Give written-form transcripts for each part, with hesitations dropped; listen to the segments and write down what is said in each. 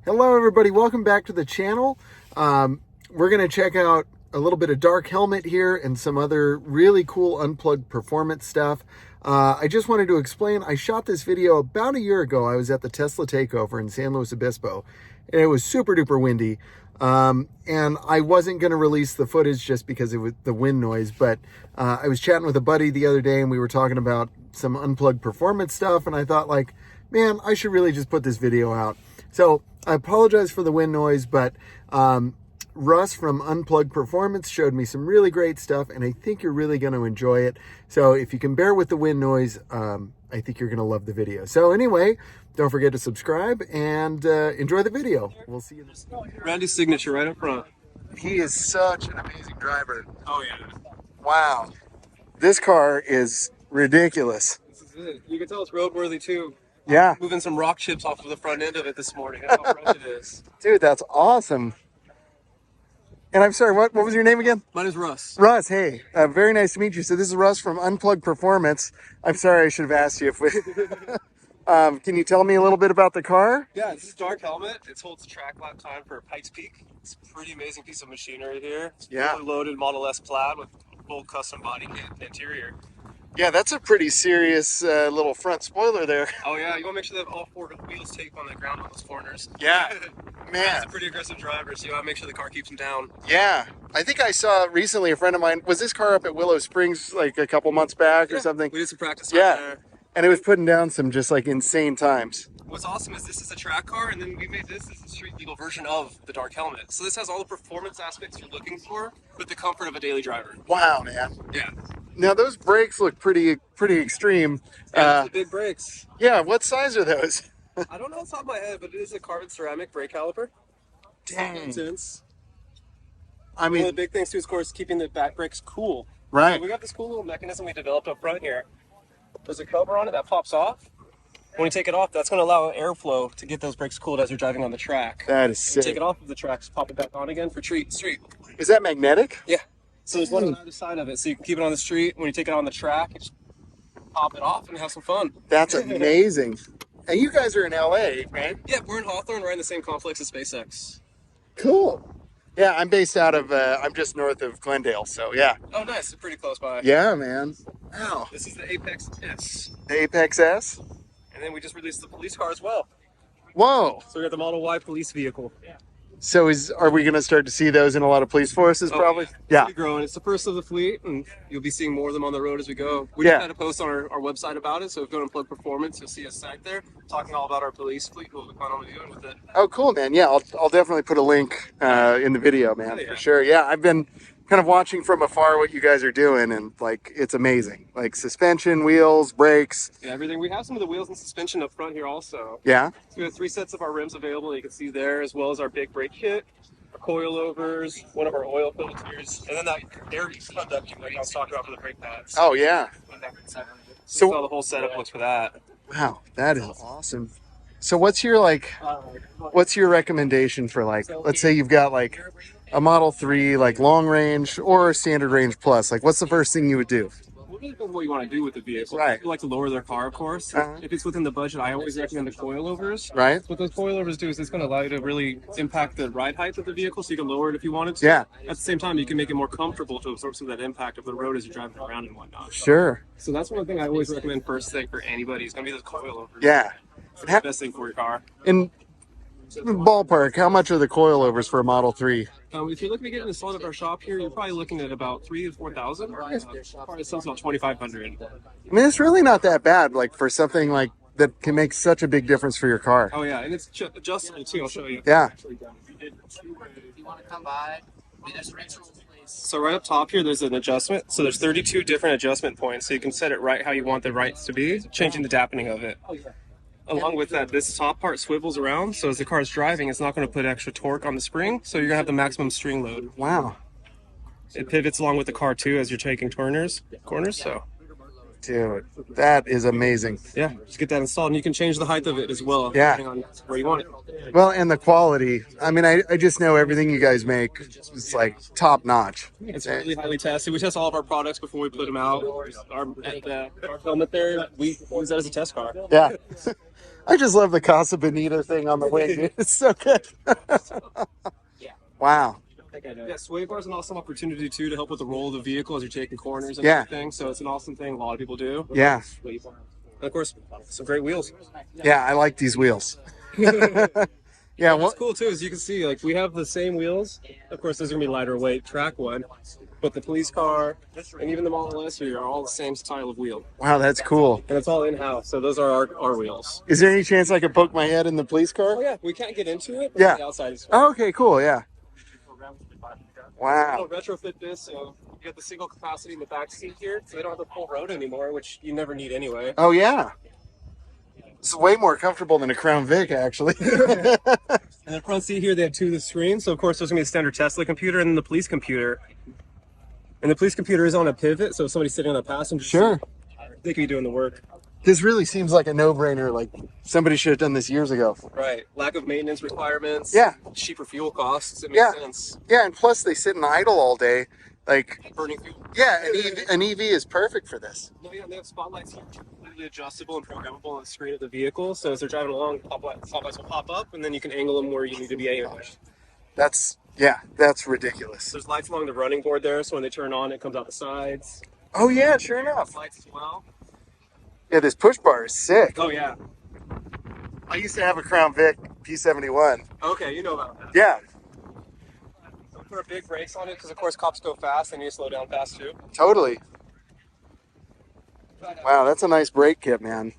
Hello everybody, welcome back to the channel. We're going to check out a little bit of Dark Helmet here and some other really cool Unplugged Performance stuff. I just wanted to explain, I shot this video about a year ago. I was at the Tesla Takeover in San Luis Obispo, and it was super duper windy. And I wasn't going to release the footage just because it was the wind noise, but I was chatting with a buddy the other day and we were talking about some Unplugged Performance stuff, and I thought, like, man, I should really just put this video out. So I apologize for the wind noise, but Russ from Unplugged Performance showed me some really great stuff, and I think you're really going to enjoy it. So if you can bear with the wind noise, I think you're going to love the video. So anyway, don't forget to subscribe and enjoy the video. We'll see you next time. Randy's signature right up front. He is such an amazing driver. Oh yeah. Wow. This car is ridiculous. This is it. You can tell it's roadworthy too. Yeah. Moving some rock chips off of the front end of it this morning. That's how rough it is. Dude, that's awesome. And I'm sorry, what was your name again? My name's Russ. Russ, hey, very nice to meet you. So this is Russ from Unplugged Performance. I'm sorry, I should have asked you if we... can you tell me a little bit about the car? Yeah, this is Dark Helmet. It holds a track lap time for Pikes Peak. It's a pretty amazing piece of machinery here. It's Yeah. fully loaded Model S plaid with full custom body kit and interior. Yeah, that's a pretty serious little front spoiler there. Oh yeah, you want to make sure that all four wheels tape on the ground on those corners. Yeah. Man. He's a pretty aggressive driver, so you want to make sure the car keeps him down. Yeah. I think I saw recently a friend of mine, was this car up at Willow Springs like a couple months back or something? We did some practice Yeah. right there. And it was putting down some just like insane times. What's awesome is this is a track car, and then we made this as a street legal version of the Dark Helmet. So this has all the performance aspects you're looking for, with the comfort of a daily driver. Wow, man. Yeah. Now those brakes look pretty extreme. Yeah, the big brakes. Yeah, what size are those? I don't know off the top of my head, but it is a carbon ceramic brake caliper. Dang. Since I one of the mean, big things too is, of course, keeping the back brakes cool. right. So we got this cool little mechanism we developed up front here. There's a cover on it that pops off. When you take it off, that's going to allow airflow to get those brakes cooled as you're driving on the track. That is When you sick. take it off of the tracks, pop it back on again for street. Is that magnetic? Yeah. So there's one on either side of it, so you can keep it on the street. When you take it on the track, you just pop it off and have some fun. That's amazing. And you guys are in LA, right? Yeah, we're in Hawthorne, right in the same complex as SpaceX. Cool. Yeah, I'm based out of, I'm just north of Glendale, so yeah. Oh, nice. It's pretty close by. Yeah, man. Wow. This is the Apex S. The Apex S? And then we just released the police car as well. Whoa. So we got the Model Y police vehicle. So are we going to start to see those in a lot of police forces probably? Yeah. It's growing. It's the first of the fleet, and you'll be seeing more of them on the road as we go. We just had a post on our website about it, so if you go to Unplugged Performance, you'll see a site there talking all about our police fleet, what we plan on doing with it. Oh, cool, man. Yeah, I'll definitely put a link in the video, man, for sure. Yeah, I've been kind of watching from afar what you guys are doing, and like it's amazing. Like suspension, wheels, brakes. Yeah, everything. We have some of the wheels and suspension up front here also. Yeah. So we have 3 sets of our rims available, you can see there, as well as our big brake kit, our coilovers, one of our oil filters, and then that air conducting like I was talking about for the brake pads. Oh, yeah. So how the whole setup looks for that. Wow, that is awesome. So what's your recommendation for, like, let's say you've got like a Model 3 like long range or a standard range plus, like what's the first thing you would do? Well, it depends what you want to do with the vehicle. Right. People like to lower their car, of course. If it's within the budget, I always recommend the coilovers. Right. What those coilovers do is it's going to allow you to really impact the ride height of the vehicle, so you can lower it if you wanted to. Yeah. At the same time, you can make it more comfortable to absorb some of that impact of the road as you're driving around and whatnot. Sure. So that's one thing I always recommend first thing for anybody is going to be those coilovers. Yeah. It's the best thing for your car. In ballpark, how much are the coilovers for a Model 3? If you're looking to get installed at our shop here, you're probably looking at about $3,000 to $4,000. Probably sells about $2,500. I mean, it's really not that bad, like for something like that can make such a big difference for your car. Oh yeah, and it's adjustable too. I'll show you. Yeah. If you want to come by, there's Rachel's place. So right up top here, there's an adjustment. So there's 32 different adjustment points, so you can set it right how you want the rights to be, changing the dampening of it. Along with that, this top part swivels around, so as the car is driving, it's not going to put extra torque on the spring, so you're going to have the maximum string load. Wow. It pivots along with the car too as you're taking corners, so. Dude, that is amazing. Yeah, just get that installed, and you can change the height of it as well, Yeah. depending on where you want it. Well, and the quality. I mean, I just know everything you guys make is like top notch. It's really highly tested. We test all of our products before we put them out. Our helmet there, we use that as a test car. Yeah. I just love the Casa Bonita thing on the wing, dude. It's so good. Wow. Yeah, sway bars an awesome opportunity too to help with the roll of the vehicle as you're taking corners and Yeah. everything. So it's an awesome thing a lot of people do. Yeah. And of course, some great wheels. Yeah, I like these wheels. Yeah, What's what? cool too is you can see like we have the same wheels. Of course, there's gonna be lighter weight track one, but the police car and even the Model S here are all the same style of wheel, Wow, that's cool. and it's all in house. So those are our wheels. Is there any chance I could poke my head in the police car? Oh yeah, we can't get into it. But Yeah. The outside is fine. Oh, okay, cool. Yeah. Wow. I'll retrofit this so you got the single capacity in the back seat here, so they don't have to pull road anymore, which you never need anyway. Oh, yeah. It's way more comfortable than a Crown Vic, actually. And the front seat here, they have two of the screens. So of course, there's gonna be a standard Tesla computer and then the police computer. And the police computer is on a pivot, so if somebody's sitting on the passenger Sure. seat, they could be doing the work. This really seems like a no-brainer. Like somebody should have done this years ago. Right. Lack of maintenance requirements. Yeah. Cheaper fuel costs. It makes Yeah. sense. Yeah, and plus they sit in idle all day. Like, Burning fuel. yeah, an EV is perfect for this. No, yeah, and they have spotlights here, completely adjustable and programmable on the screen of the vehicle. So as they're driving along, spotlights will pop up, and then you can angle them where you need to be angled. That's ridiculous. There's lights along the running board there, so when they turn on, it comes out the sides. Oh yeah, sure enough. Lights as well. Yeah, this push bar is sick. Oh yeah. I used to have a Crown Vic P71. Okay, you know about that. Yeah, Put a big brakes on it because, of course, cops go fast and you need to slow down fast too. totally. Wow, that's a nice brake kit, man.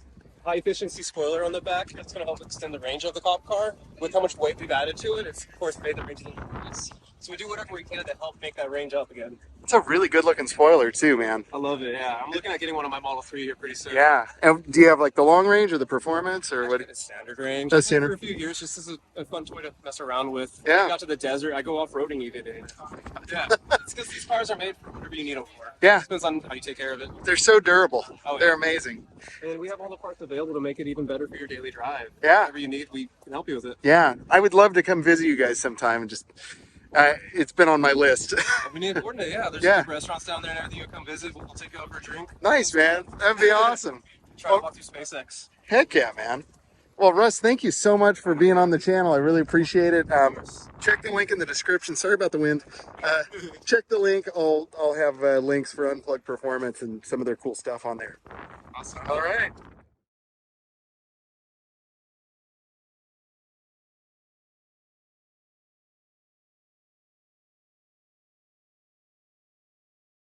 High efficiency spoiler on the back. That's going to help extend the range of the cop car. With how much weight we've added to it, it's of course made the range a little increase. So we do whatever we can to help make that range up again. It's a really good looking spoiler too, man. I love it. Yeah, I'm looking at getting one of my Model 3 here pretty soon. Yeah. And do you have like the long range or the performance or what? It's standard range. That's I've had it standard. for a few years, just as a fun toy to mess around with. Yeah. When I got to the desert, I go off-roading even. Yeah, it's because these cars are made for whatever you need them for. Yeah. It depends on how you take care of it. They're so durable. Oh, yeah. They're amazing. And we have all the parts available to make it even better for your daily drive. Yeah. Whatever you need, we can help you with it. Yeah, I would love to come visit you guys sometime and just. It's been on my list. We need to coordinate. Yeah, there's Yeah. some restaurants down there and everything. You come visit. We'll take you out for a drink. Nice, man. That'd be awesome. Try to walk through SpaceX. Heck yeah, man. Well, Russ, thank you so much for being on the channel. I really appreciate it. Check the link in the description. Sorry about the wind. Check the link. I'll have links for Unplugged Performance and some of their cool stuff on there. Awesome. All right.